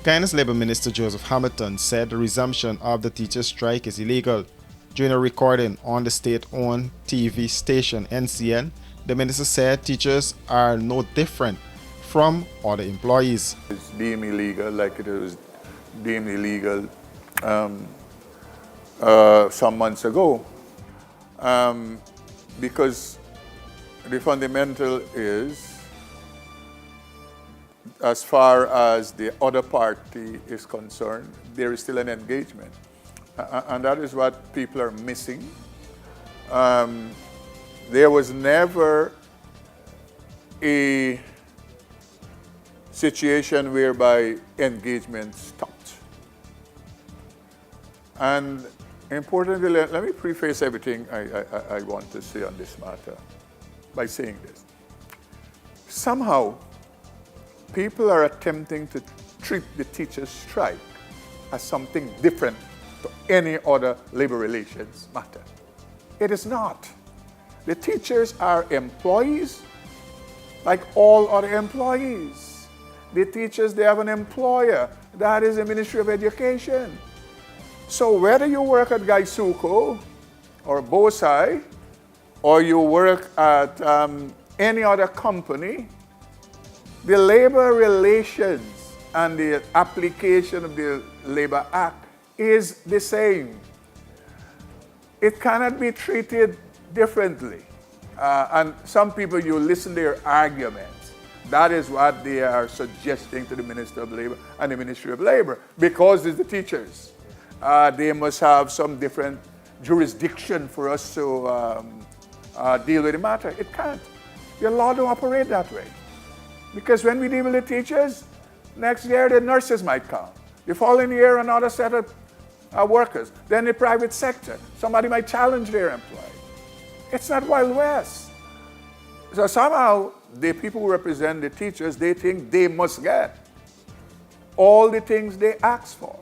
Guyanese Labour Minister Joseph Hamilton said the resumption of the teachers' strike is illegal. During a recording on the state-owned TV station NCN, the minister said teachers are no different from other employees. It's deemed illegal, like it was deemed illegal um, some months ago, because the fundamental is, as far as the other party is concerned, there is still an engagement. And that is what people are missing. There was never a situation whereby engagement stopped. And importantly, let me preface everything I want to say on this matter by saying this. Somehow, people are attempting to treat the teachers' strike as something different to any other labor relations matter. It is not. The teachers are employees like all other employees. The teachers, they have an employer. That is the Ministry of Education. So whether you work at Gaisuko or BOSAI, or you work at any other company, the labor relations and the application of the Labor Act is the same. It cannot be treated differently. And some people, you listen to their arguments. That is what they are suggesting to the Minister of Labor and the Ministry of Labor, because it's the teachers. They must have some different jurisdiction for us to deal with the matter. It can't. The law don't operate that way. Because when we deal with the teachers, next year the nurses might come. The following year another set of workers. Then the private sector, somebody might challenge their employee. It's not Wild West. So somehow the people who represent the teachers, they think they must get all the things they ask for.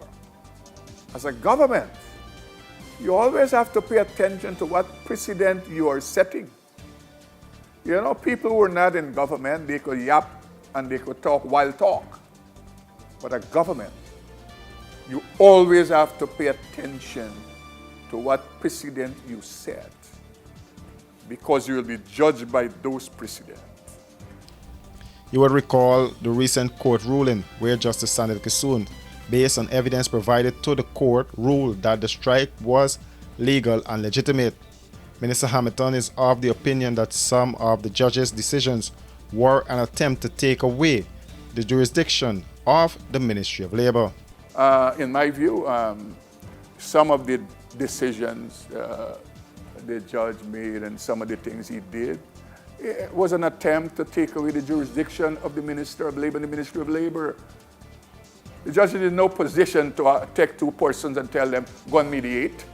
As a government, you always have to pay attention to what precedent you are setting. You know, people who are not in government, they could yap and they could talk wild talk. But a government, you always have to pay attention to what precedent you set, because you will be judged by those precedents. You would recall the recent court ruling where Justice Kissoon, based on evidence provided to the court, ruled that the strike was legal and legitimate. Minister Hamilton is of the opinion that some of the judge's decisions were an attempt to take away the jurisdiction of the Ministry of Labor. In my view, some of the decisions the judge made and some of the things he did, it was an attempt to take away the jurisdiction of the Minister of Labor and the Ministry of Labor. The judge is in no position to take two persons and tell them, go and mediate.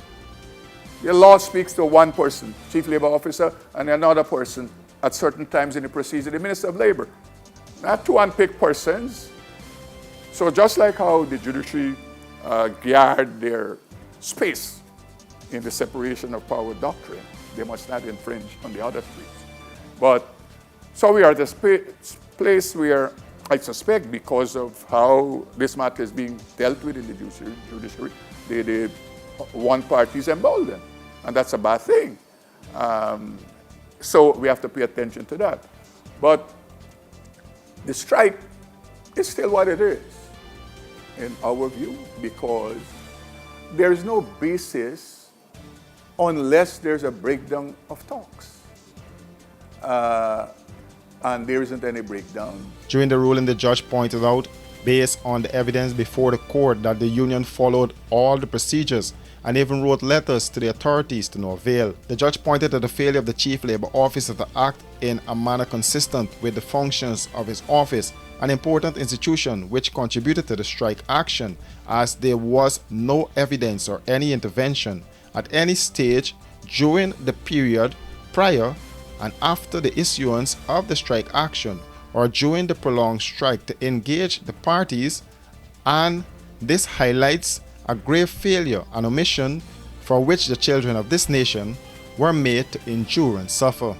The law speaks to one person, Chief Labor Officer, and another person at certain times in the procedure, the Minister of Labor. Not two unpicked persons. So just like how the judiciary guard their space in the separation of power doctrine, they must not infringe on the other space. But so we are at this place where I suspect, because of how this matter is being dealt with in the judiciary, the one party is emboldened, and that's a bad thing. So we have to pay attention to that. But the strike is still what it is, in our view, because there is no basis unless there's a breakdown of talks. And there isn't any breakdown. During the ruling, the judge pointed out, based on the evidence before the court, that the union followed all the procedures and even wrote letters to the authorities to no avail. The judge pointed to the failure of the Chief Labor Officer to act in a manner consistent with the functions of his office, an important institution which contributed to the strike action, as there was no evidence or any intervention at any stage during the period prior and after the issuance of the strike action or during the prolonged strike to engage the parties, and this highlights a grave failure and omission for which the children of this nation were made to endure and suffer.